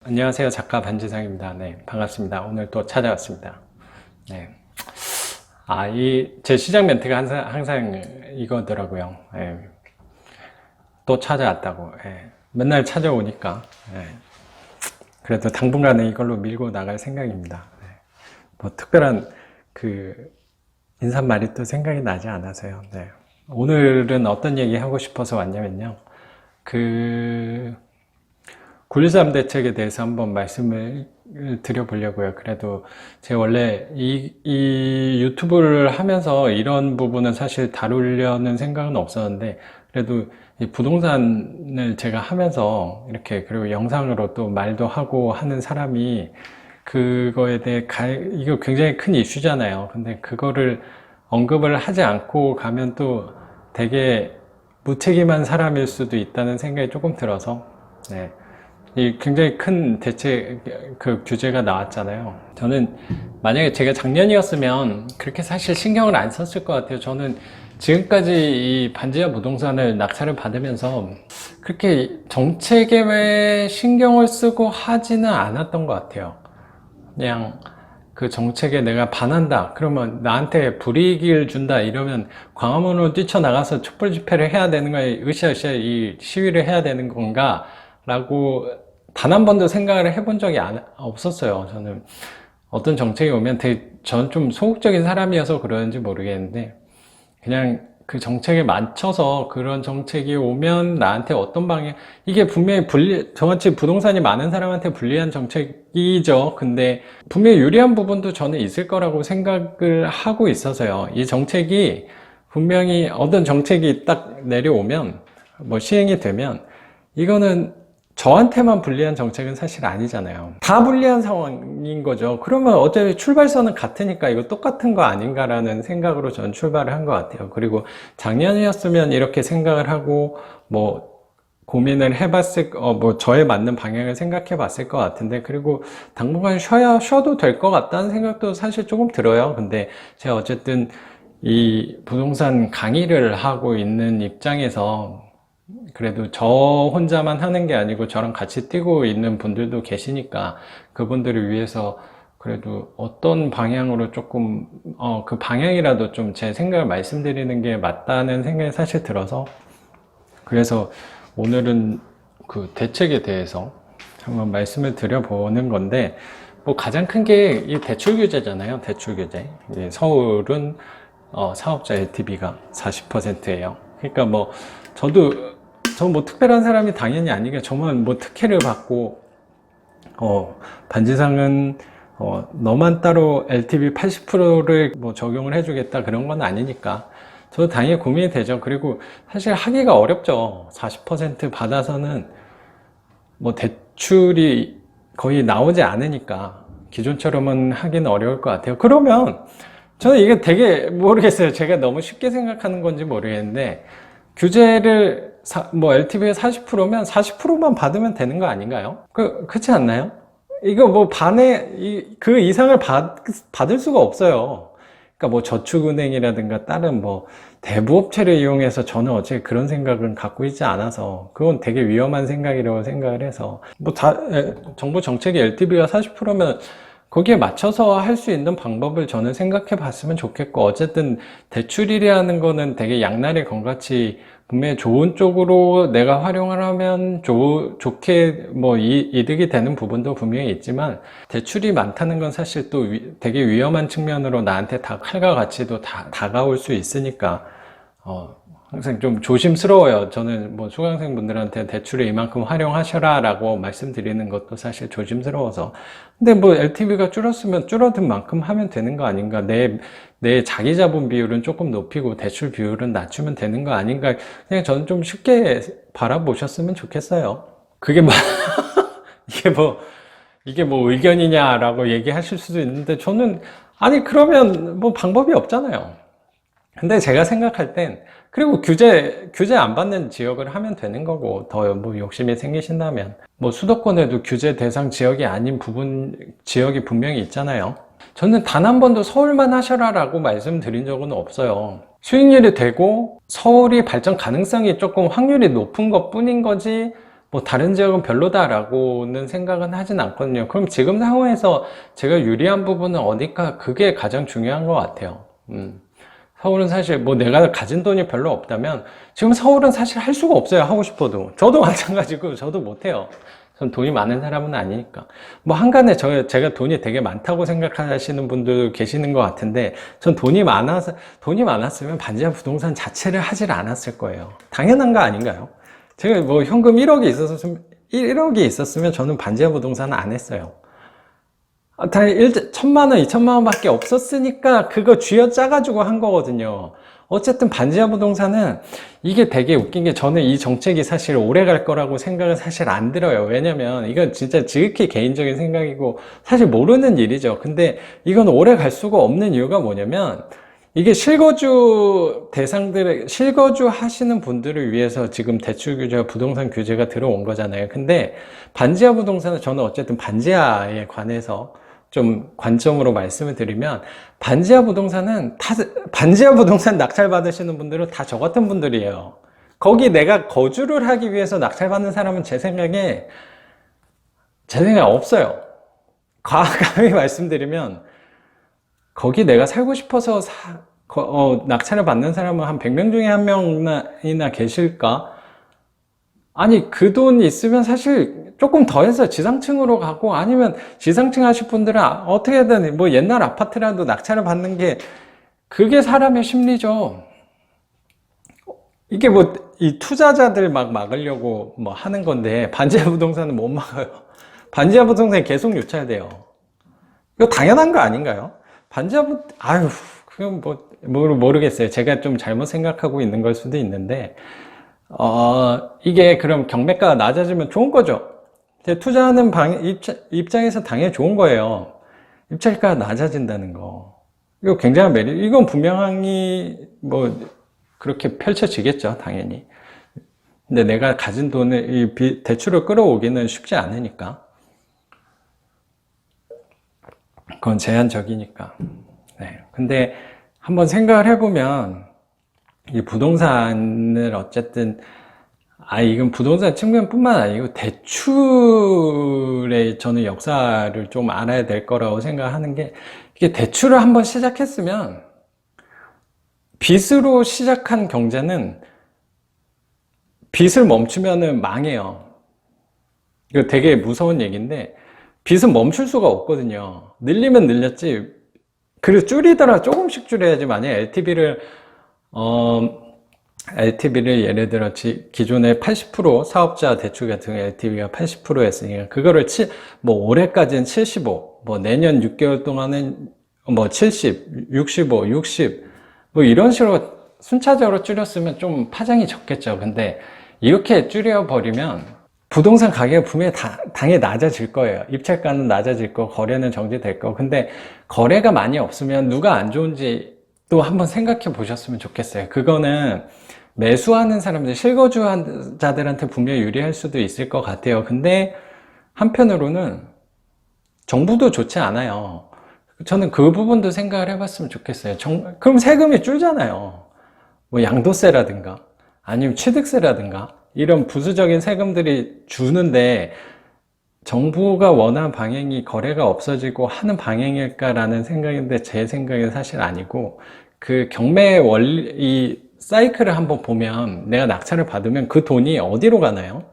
안녕하세요. 작가 반지상입니다. 네, 반갑습니다. 오늘 또 찾아왔습니다. 네. 제 시작 멘트가 항상 이거더라고요. 또 찾아왔다고. 맨날 찾아오니까. 그래도 당분간은 이걸로 밀고 나갈 생각입니다. 뭐 특별한 인사말이 또 생각이 나지 않아서요. 오늘은 어떤 얘기 하고 싶어서 왔냐면요. 굴3 대책에 대해서 한번 말씀을 드려보려고요. 그래도 제가 원래 이 유튜브를 하면서 이런 부분은 사실 다루려는 생각은 없었는데, 그래도 이 부동산을 제가 하면서 이렇게, 그리고 영상으로 또 말도 하고 하는 사람이 그거에 대해 이거 굉장히 큰 이슈잖아요. 근데 그거를 언급을 하지 않고 가면 또 되게 무책임한 사람일 수도 있다는 생각이 조금 들어서, 이 굉장히 큰 대책 규제가 나왔잖아요. 저는 만약에 제가 작년이었으면 그렇게 사실 신경을 안 썼을 것 같아요. 저는 지금까지 이 반지하 부동산을 낙찰을 받으면서 그렇게 정책에 신경을 쓰고 하지는 않았던 것 같아요. 그냥 그 정책에 내가 반한다 그러면 나한테 불이익을 준다 이러면 광화문으로 뛰쳐나가서 촛불 집회를 해야 되는 거야, 으쌰으쌰 이 시위를 해야 되는 건가 라고 단 한 번도 생각을 해본 적이 없었어요. 저는 어떤 정책이 오면 저는 좀 소극적인 사람이어서 그러는지 모르겠는데, 그냥 그 정책에 맞춰서 그런 정책이 오면 나한테 어떤 방향, 이게 분명히 저같이 부동산이 많은 사람한테 불리한 정책이죠. 근데 분명히 유리한 부분도 저는 있을 거라고 생각을 하고 있어서요. 이 정책이 분명히 어떤 정책이 딱 내려오면, 뭐 시행이 되면, 이거는 저한테만 불리한 정책은 사실 아니잖아요. 다 불리한 상황인 거죠. 그러면 어차피 출발선은 같으니까 이거 똑같은 거 아닌가라는 생각으로 저는 출발을 한 것 같아요. 그리고 작년이었으면 이렇게 생각을 하고 뭐 고민을 뭐 저에 맞는 방향을 생각해 봤을 것 같은데, 그리고 당분간 쉬어도 될 것 같다는 생각도 사실 조금 들어요. 근데 제가 어쨌든 이 부동산 강의를 하고 있는 입장에서 그래도 저 혼자만 하는 게 아니고 저랑 같이 뛰고 있는 분들도 계시니까 그분들을 위해서 그래도 어떤 방향으로 조금 그 방향이라도 좀 제 생각을 말씀드리는 게 맞다는 생각이 사실 들어서, 그래서 오늘은 그 대책에 대해서 한번 말씀을 드려보는 건데, 뭐 가장 큰 게 이 대출 규제잖아요. 대출 규제. 서울은 사업자 LTV가 40%예요. 그러니까 뭐 저 뭐 특별한 사람이 당연히 아니게 저만 뭐 특혜를 받고 반지상은 너만 따로 LTV 80%를 뭐 적용을 해주겠다 그런 건 아니니까 저도 당연히 고민이 되죠. 그리고 사실 하기가 어렵죠. 40% 받아서는 뭐 대출이 거의 나오지 않으니까 기존처럼은 하기는 어려울 것 같아요. 그러면 저는 이게 되게 모르겠어요. 제가 너무 쉽게 생각하는 건지 모르겠는데, 규제를 뭐 LTV가 40%면 40%만 받으면 되는 거 아닌가요? 그렇지 않나요? 이거 뭐 그 이상을 받을 수가 없어요. 그러니까 뭐 저축은행이라든가 다른 뭐 대부업체를 이용해서, 저는 어차피 그런 생각은 갖고 있지 않아서 그건 되게 위험한 생각이라고 생각을 해서, 뭐 정부 정책이 LTV가 40%면 거기에 맞춰서 할 수 있는 방법을 저는 생각해 봤으면 좋겠고, 어쨌든 대출이라는 거는 되게 양날의 검같이 분명히 좋은 쪽으로 내가 활용을 하면 좋게 뭐 이득이 되는 부분도 분명히 있지만, 대출이 많다는 건 사실 또 되게 위험한 측면으로 나한테 칼과 같이도 다가올 수 있으니까 항상 좀 조심스러워요. 저는 뭐 수강생 분들한테 대출을 이만큼 활용하셔라 라고 말씀드리는 것도 사실 조심스러워서. 근데 뭐 LTV가 줄었으면 줄어든 만큼 하면 되는 거 아닌가, 내 자기 자본 비율은 조금 높이고 대출 비율은 낮추면 되는 거 아닌가, 그냥 저는 좀 쉽게 바라보셨으면 좋겠어요. 그게 뭐 이게 뭐 의견이냐라고 얘기하실 수도 있는데, 저는 아니 그러면 뭐 방법이 없잖아요. 근데 제가 생각할 땐, 그리고 규제 안 받는 지역을 하면 되는 거고, 더 뭐 욕심이 생기신다면 뭐 수도권에도 규제 대상 지역이 아닌 지역이 분명히 있잖아요. 저는 단 한 번도 서울만 하셔라 라고 말씀드린 적은 없어요. 수익률이 되고 서울이 발전 가능성이 조금 확률이 높은 것 뿐인 거지, 뭐 다른 지역은 별로다라고는 생각은 하진 않거든요. 그럼 지금 상황에서 제가 유리한 부분은 어딜까? 그게 가장 중요한 것 같아요. 서울은 사실 뭐 내가 가진 돈이 별로 없다면 지금 서울은 사실 할 수가 없어요. 하고 싶어도. 저도 마찬가지고 저도 못해요. 전 돈이 많은 사람은 아니니까. 뭐 한간에 제가 돈이 되게 많다고 생각하시는 분들 계시는 것 같은데 전 돈이 많았으면 반지하 부동산 자체를 하질 않았을 거예요. 당연한 거 아닌가요? 제가 뭐 현금 1억이 있었으면 저는 반지하 부동산은 안 했어요. 당연히 1,000만 원, 2천만 원 밖에 없었으니까 그거 쥐어짜가지고 한 거거든요. 어쨌든 반지하 부동산은 이게 되게 웃긴 게 저는 이 정책이 사실 오래 갈 거라고 생각은 사실 안 들어요. 왜냐면 이건 진짜 지극히 개인적인 생각이고 사실 모르는 일이죠. 근데 이건 오래 갈 수가 없는 이유가 뭐냐면 이게 실거주 하시는 분들을 위해서 지금 대출 규제와 부동산 규제가 들어온 거잖아요. 근데 반지하 부동산은 저는 어쨌든 반지하에 관해서 좀 관점으로 말씀을 드리면 반지하 부동산 낙찰 받으시는 분들은 다 저 같은 분들이에요. 거기 내가 거주를 하기 위해서 낙찰 받는 사람은 제 생각에 없어요. 과감히 말씀드리면 거기 내가 살고 싶어서 낙찰을 받는 사람은 한 100명 중에 한 명이나 계실까? 아니, 그 돈 있으면 사실 조금 더 해서 지상층으로 가고 아니면 지상층 하실 분들은 어떻게든 뭐 옛날 아파트라도 낙찰을 받는 게 그게 사람의 심리죠. 이게 뭐 이 투자자들 막 막으려고 뭐 하는 건데 반지하 부동산은 못 막아요. 반지하 부동산이 계속 유찰돼요. 이거 당연한 거 아닌가요? 그건 모르겠어요. 제가 좀 잘못 생각하고 있는 걸 수도 있는데, 이게 그럼 경매가가 낮아지면 좋은 거죠. 투자하는 입장에서 당연히 좋은 거예요. 입찰가가 낮아진다는 거. 이거 굉장한 메리트. 이건 분명히 뭐, 그렇게 펼쳐지겠죠, 당연히. 근데 내가 가진 돈을, 대출을 끌어오기는 쉽지 않으니까. 그건 제한적이니까. 네. 근데 한번 생각을 해보면, 이 부동산을 어쨌든, 이건 부동산 측면뿐만 아니고 대출의 저는 역사를 좀 알아야 될 거라고 생각하는 게, 이게 대출을 한번 시작했으면, 빚으로 시작한 경제는 빚을 멈추면은 망해요. 이거 되게 무서운 얘기인데, 빚은 멈출 수가 없거든요. 늘리면 늘렸지. 그리고 줄이더라 조금씩 줄여야지. 만약에 LTV를 예를 들어 기존에 80% 사업자 대출 같은 경우 LTV가 80%였으니까 그거를 뭐 올해까지는 75, 뭐 내년 6개월 동안은 뭐 70, 65, 60, 뭐 이런 식으로 순차적으로 줄였으면 좀 파장이 적겠죠. 근데 이렇게 줄여버리면 부동산 가격은 분명히 당연히 낮아질 거예요. 입찰가는 낮아질 거, 거래는 정지될 거. 근데 거래가 많이 없으면 누가 안 좋은지 또 한번 생각해 보셨으면 좋겠어요. 그거는 매수하는 사람들, 실거주자들한테 분명히 유리할 수도 있을 것 같아요. 근데 한편으로는 정부도 좋지 않아요. 저는 그 부분도 생각을 해봤으면 좋겠어요. 그럼 세금이 줄잖아요. 뭐 양도세라든가 아니면 취득세라든가 이런 부수적인 세금들이 주는데 정부가 원하는 방향이 거래가 없어지고 하는 방향일까라는 생각인데 제 생각은 사실 아니고 그 경매 이 사이클을 한번 보면 내가 낙찰을 받으면 그 돈이 어디로 가나요?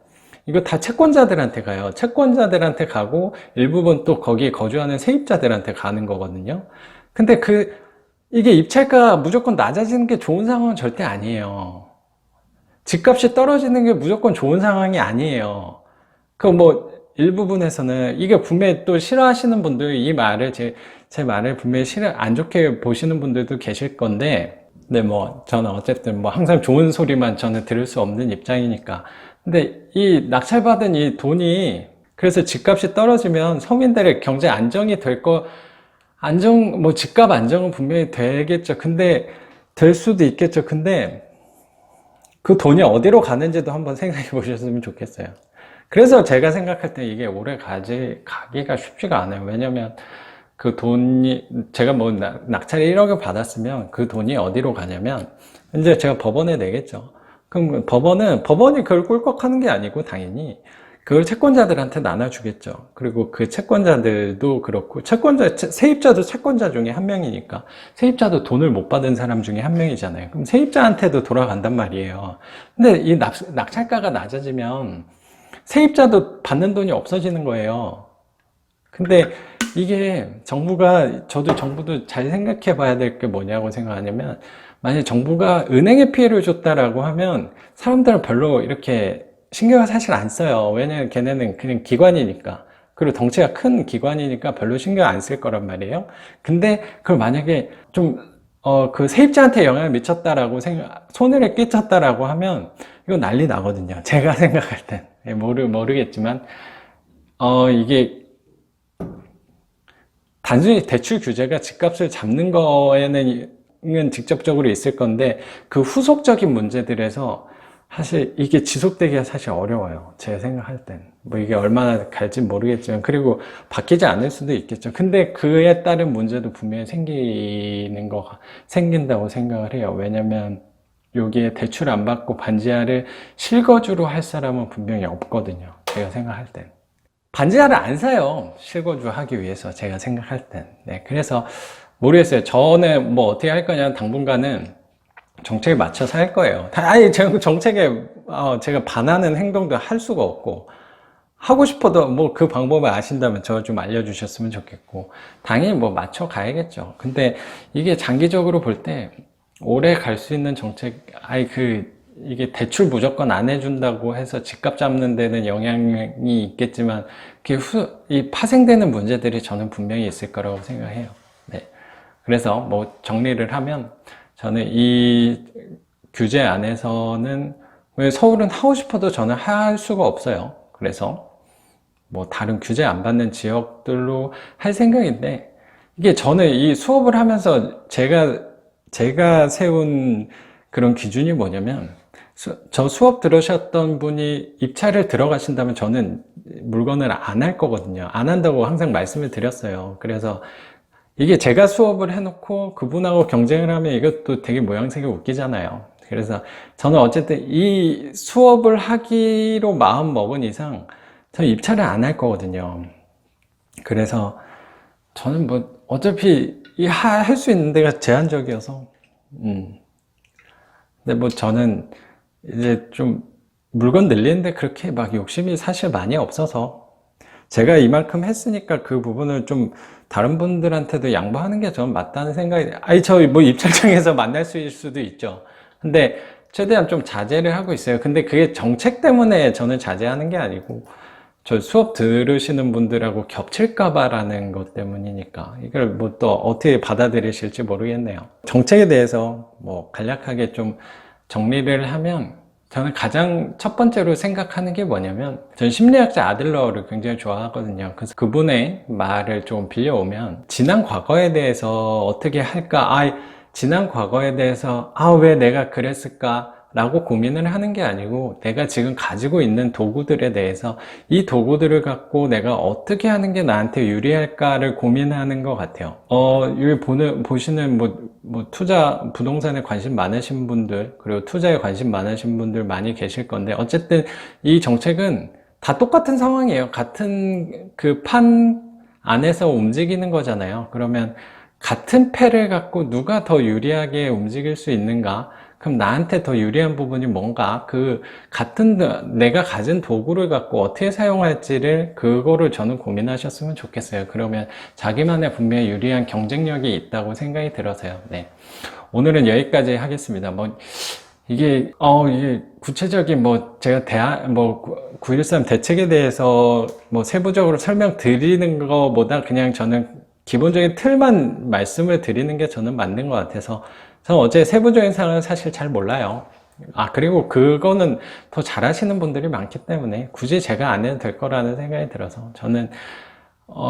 이거 다 채권자들한테 가요. 채권자들한테 가고 일부분 또 거기에 거주하는 세입자들한테 가는 거거든요. 근데 이게 입찰가 무조건 낮아지는 게 좋은 상황은 절대 아니에요. 집값이 떨어지는 게 무조건 좋은 상황이 아니에요. 뭐 일부분에서는 이게 분명히 또 싫어하시는 분들 이 말을 제 말을 분명히 안 좋게 보시는 분들도 계실 건데, 근데 뭐 저는 어쨌든 뭐 항상 좋은 소리만 저는 들을 수 없는 입장이니까. 근데 이 낙찰받은 이 돈이 그래서 집값이 떨어지면 서민들의 경제 안정이 뭐 집값 안정은 분명히 되겠죠. 근데 될 수도 있겠죠. 근데 그 돈이 어디로 가는지도 한번 생각해 보셨으면 좋겠어요. 그래서 제가 생각할 때 이게 오래 가기가 쉽지가 않아요. 왜냐면 그 돈이, 제가 뭐 낙찰 1억을 받았으면 그 돈이 어디로 가냐면, 이제 제가 법원에 내겠죠. 그럼 법원이 그걸 꿀꺽하는 게 아니고 당연히 그걸 채권자들한테 나눠주겠죠. 그리고 그 채권자들도 그렇고, 세입자도 채권자 중에 한 명이니까, 세입자도 돈을 못 받은 사람 중에 한 명이잖아요. 그럼 세입자한테도 돌아간단 말이에요. 근데 이 낙찰가가 낮아지면 세입자도 받는 돈이 없어지는 거예요. 근데 이게 저도 정부도 잘 생각해 봐야 될 게 뭐냐고 생각하냐면, 만약에 정부가 은행에 피해를 줬다라고 하면 사람들은 별로 이렇게 신경을 사실 안 써요. 왜냐면 걔네는 그냥 기관이니까. 그리고 덩치가 큰 기관이니까 별로 신경 안 쓸 거란 말이에요. 근데 그걸 만약에 그 세입자한테 영향을 미쳤다라고 손해를 끼쳤다라고 하면 이거 난리 나거든요. 제가 생각할 땐. 모르겠지만, 이게 단순히 대출 규제가 집값을 잡는 거에는 직접적으로 있을 건데 그 후속적인 문제들에서 사실 이게 지속되기가 사실 어려워요. 제가 생각할 땐. 뭐 이게 얼마나 갈지 모르겠지만, 그리고 바뀌지 않을 수도 있겠죠. 근데 그에 따른 문제도 분명히 생긴다고 생각을 해요. 왜냐면 여기에 대출 안 받고 반지하를 실거주로 할 사람은 분명히 없거든요. 제가 생각할 땐. 반지하를 안 사요. 실거주 하기 위해서 제가 생각할 땐. 네, 그래서 모르겠어요. 저는 뭐 어떻게 할 거냐, 당분간은 정책에 맞춰서 할 거예요. 제가 정책에 제가 반하는 행동도 할 수가 없고, 하고 싶어도 뭐 그 방법을 아신다면 저 좀 알려주셨으면 좋겠고, 당연히 뭐 맞춰 가야겠죠. 근데 이게 장기적으로 볼 때 오래 갈 수 있는 정책, 이게 대출 무조건 안 해준다고 해서 집값 잡는 데는 영향이 있겠지만, 이 파생되는 문제들이 저는 분명히 있을 거라고 생각해요. 네. 그래서 뭐 정리를 하면, 저는 이 규제 안에서는, 왜 서울은 하고 싶어도 저는 할 수가 없어요. 그래서 뭐 다른 규제 안 받는 지역들로 할 생각인데, 이게 저는 이 수업을 하면서 제가 세운 그런 기준이 뭐냐면, 저 수업 들으셨던 분이 입찰을 들어가신다면 저는 물건을 안 할 거거든요. 안 한다고 항상 말씀을 드렸어요. 그래서 이게 제가 수업을 해놓고 그분하고 경쟁을 하면 이것도 되게 모양새가 웃기잖아요. 그래서 저는 어쨌든 이 수업을 하기로 마음 먹은 이상 저는 입찰을 안 할 거거든요. 그래서 저는 뭐 어차피 할 수 있는 데가 제한적이어서 근데 뭐 저는 이제 좀 물건 늘리는데 그렇게 막 욕심이 사실 많이 없어서, 제가 이만큼 했으니까 그 부분을 좀 다른 분들한테도 양보하는 게 저는 맞다는 생각이, 저 뭐 입찰장에서 만날 수도 있죠. 근데 최대한 좀 자제를 하고 있어요. 근데 그게 정책 때문에 저는 자제하는 게 아니고, 저 수업 들으시는 분들하고 겹칠까봐라는 것 때문이니까, 이걸 뭐 또 어떻게 받아들이실지 모르겠네요. 정책에 대해서 뭐 간략하게 좀 정리를 하면, 저는 가장 첫 번째로 생각하는 게 뭐냐면, 전 심리학자 아들러를 굉장히 좋아하거든요. 그래서 그분의 말을 좀 빌려오면, 지난 과거에 대해서 어떻게 할까? 지난 과거에 대해서 왜 내가 그랬을까? 라고 고민을 하는 게 아니고, 내가 지금 가지고 있는 도구들에 대해서 이 도구들을 갖고 내가 어떻게 하는 게 나한테 유리할까를 고민하는 것 같아요. 여기 보시는 부동산에 관심 많으신 분들, 그리고 투자에 관심 많으신 분들 많이 계실 건데, 어쨌든 이 정책은 다 똑같은 상황이에요. 같은 그 판 안에서 움직이는 거잖아요. 그러면 같은 패를 갖고 누가 더 유리하게 움직일 수 있는가? 그럼 나한테 더 유리한 부분이 뭔가, 내가 가진 도구를 갖고 어떻게 사용할지를, 그거를 저는 고민하셨으면 좋겠어요. 그러면 자기만의 분명히 유리한 경쟁력이 있다고 생각이 들어서요. 네. 오늘은 여기까지 하겠습니다. 이게 구체적인 제가 9.13 대책에 대해서 세부적으로 설명드리는 것보다 그냥 저는 기본적인 틀만 말씀을 드리는 게 저는 맞는 것 같아서, 저는 어제 세부적인 사항은 사실 잘 몰라요. 그리고 그거는 더 잘하시는 분들이 많기 때문에 굳이 제가 안 해도 될 거라는 생각이 들어서, 저는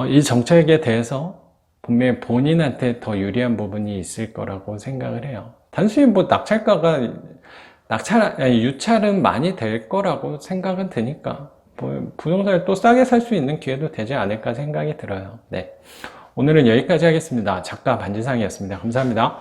이 정책에 대해서 분명히 본인한테 더 유리한 부분이 있을 거라고 생각을 해요. 단순히 유찰은 많이 될 거라고 생각은 드니까, 부동산을 또 싸게 살 수 있는 기회도 되지 않을까 생각이 들어요. 네. 오늘은 여기까지 하겠습니다. 작가 반지상이었습니다. 감사합니다.